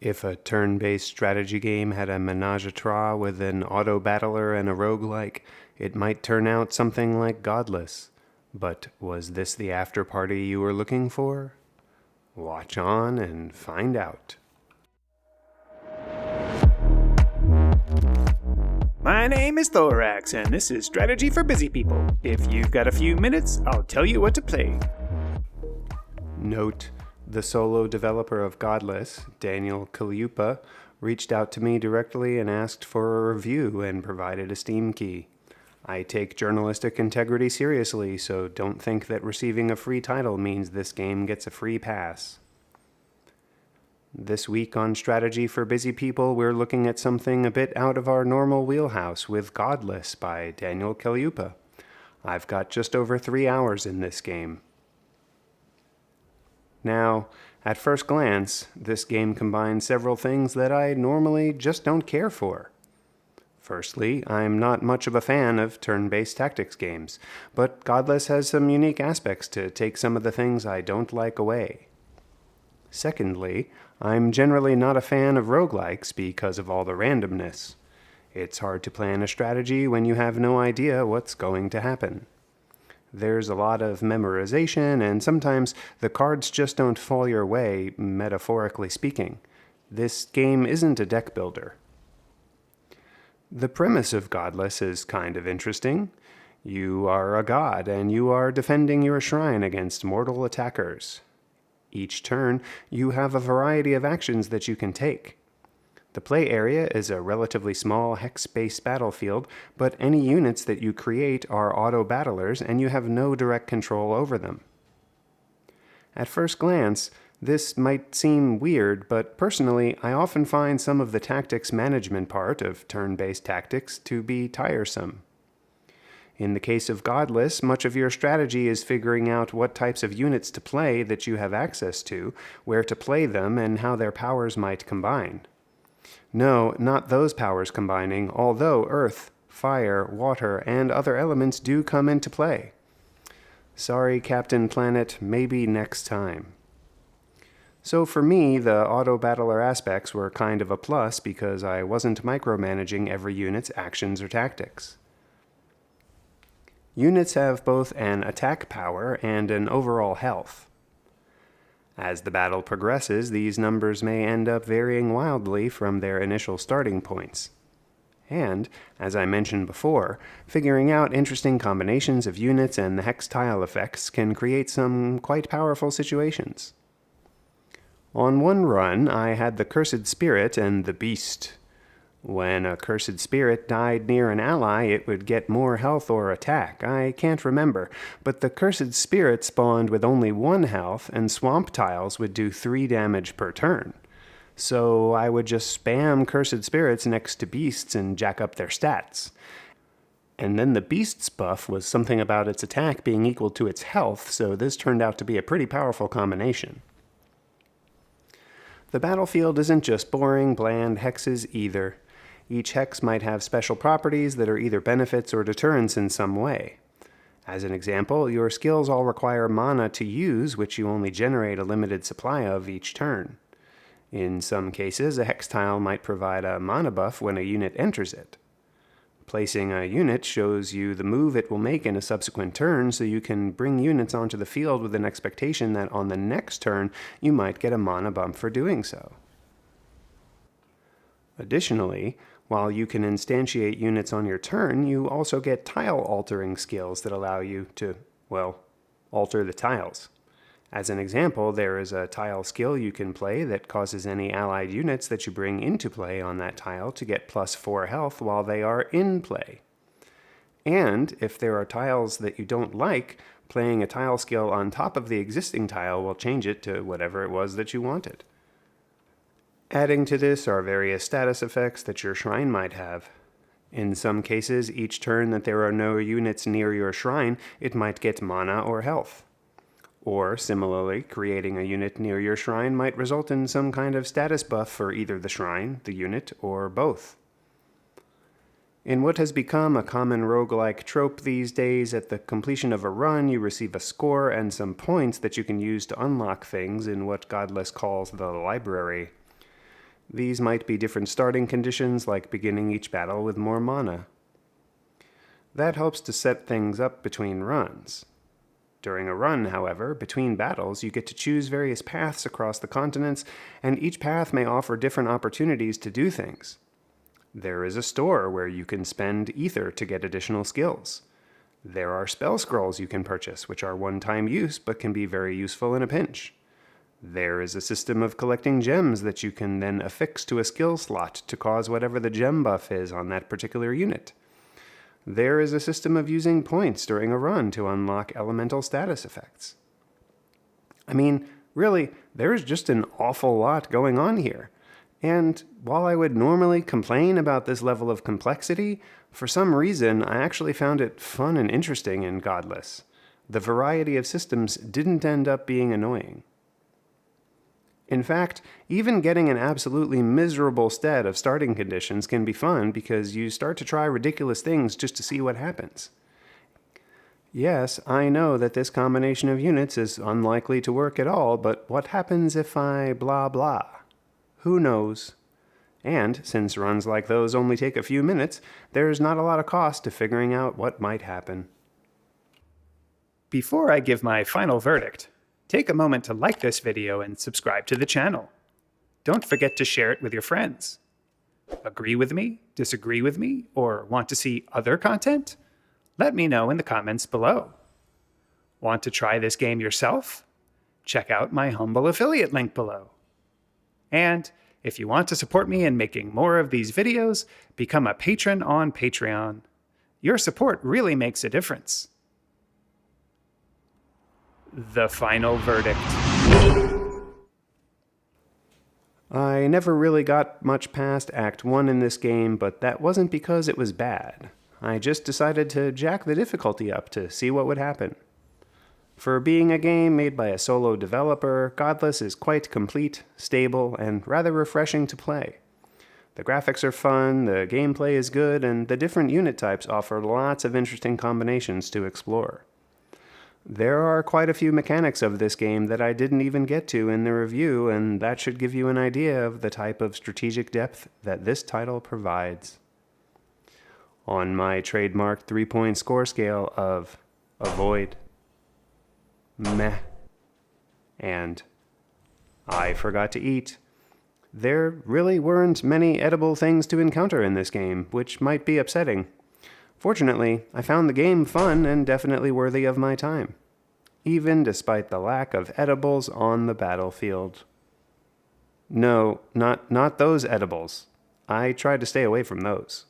If a turn-based strategy game had a menage-a-trois with an auto-battler and a roguelike, it might turn out something like Godless. But was this the after-party you were looking for? Watch on and find out. My name is Thoraxe, and this is Strategy for Busy People. If you've got a few minutes, I'll tell you what to play. Note: the solo developer of Godless, Daniel Kaluuya, reached out to me directly and asked for a review and provided a Steam key. I take journalistic integrity seriously, so don't think that receiving a free title means this game gets a free pass. This week on Strategy for Busy People, we're looking at something a bit out of our normal wheelhouse with Godless by Daniel Kaluuya. I've got just over 3 hours in this game. Now, at first glance, this game combines several things that I normally just don't care for. Firstly, I'm not much of a fan of turn-based tactics games, but Godless has some unique aspects to take some of the things I don't like away. Secondly, I'm generally not a fan of roguelikes because of all the randomness. It's hard to plan a strategy when you have no idea what's going to happen. There's a lot of memorization, and sometimes the cards just don't fall your way, metaphorically speaking. This game isn't a deck builder. The premise of Godless is kind of interesting. You are a god, and you are defending your shrine against mortal attackers. Each turn, you have a variety of actions that you can take. The play area is a relatively small hex-based battlefield, but any units that you create are auto-battlers and you have no direct control over them. At first glance, this might seem weird, but personally, I often find some of the tactics management part of turn-based tactics to be tiresome. In the case of Godless, much of your strategy is figuring out what types of units to play that you have access to, where to play them, and how their powers might combine. No, not those powers combining, although earth, fire, water, and other elements do come into play. Sorry, Captain Planet, maybe next time. So for me, the auto-battler aspects were kind of a plus because I wasn't micromanaging every unit's actions or tactics. Units have both an attack power and an overall health. As the battle progresses, these numbers may end up varying wildly from their initial starting points. And, as I mentioned before, figuring out interesting combinations of units and the hex tile effects can create some quite powerful situations. On one run, I had the Cursed Spirit and the Beast. When a Cursed Spirit died near an ally, it would get more health or attack. I can't remember, but the Cursed Spirit spawned with only 1 health, and Swamp Tiles would do 3 damage per turn. So I would just spam Cursed Spirits next to Beasts and jack up their stats. And then the Beast's buff was something about its attack being equal to its health, so this turned out to be a pretty powerful combination. The battlefield isn't just boring, bland hexes either. Each hex might have special properties that are either benefits or deterrents in some way. As an example, your skills all require mana to use, which you only generate a limited supply of each turn. In some cases, a hex tile might provide a mana buff when a unit enters it. Placing a unit shows you the move it will make in a subsequent turn, so you can bring units onto the field with an expectation that on the next turn you might get a mana bump for doing so. Additionally, while you can instantiate units on your turn, you also get tile-altering skills that allow you to, alter the tiles. As an example, there is a tile skill you can play that causes any allied units that you bring into play on that tile to get +4 health while they are in play. And if there are tiles that you don't like, playing a tile skill on top of the existing tile will change it to whatever it was that you wanted. Adding to this are various status effects that your shrine might have. In some cases, each turn that there are no units near your shrine, it might get mana or health. Or, similarly, creating a unit near your shrine might result in some kind of status buff for either the shrine, the unit, or both. In what has become a common roguelike trope these days, at the completion of a run, you receive a score and some points that you can use to unlock things in what Godless calls the library. These might be different starting conditions, like beginning each battle with more mana. That helps to set things up between runs. During a run, however, between battles, you get to choose various paths across the continents, and each path may offer different opportunities to do things. There is a store where you can spend ether to get additional skills. There are spell scrolls you can purchase, which are one-time use but can be very useful in a pinch. There is a system of collecting gems that you can then affix to a skill slot to cause whatever the gem buff is on that particular unit. There is a system of using points during a run to unlock elemental status effects. I mean, really, there's just an awful lot going on here. And while I would normally complain about this level of complexity, for some reason I actually found it fun and interesting in Godless. The variety of systems didn't end up being annoying. In fact, even getting an absolutely miserable stead of starting conditions can be fun because you start to try ridiculous things just to see what happens. Yes, I know that this combination of units is unlikely to work at all, but what happens if I blah blah? Who knows? And since runs like those only take a few minutes, there's not a lot of cost to figuring out what might happen. Before I give my final verdict, take a moment to like this video and subscribe to the channel. Don't forget to share it with your friends. Agree with me, disagree with me, or want to see other content? Let me know in the comments below. Want to try this game yourself? Check out my humble affiliate link below. And if you want to support me in making more of these videos, become a patron on Patreon. Your support really makes a difference. The final verdict. I never really got much past Act 1 in this game, but that wasn't because it was bad. I just decided to jack the difficulty up to see what would happen. For being a game made by a solo developer, Godless is quite complete, stable, and rather refreshing to play. The graphics are fun, the gameplay is good, and the different unit types offer lots of interesting combinations to explore. There are quite a few mechanics of this game that I didn't even get to in the review, and that should give you an idea of the type of strategic depth that this title provides. On my trademark 3-point score scale of avoid, meh, and I forgot to eat, there really weren't many edible things to encounter in this game, which might be upsetting. Fortunately, I found the game fun and definitely worthy of my time, even despite the lack of edibles on the battlefield. No, not those edibles. I tried to stay away from those.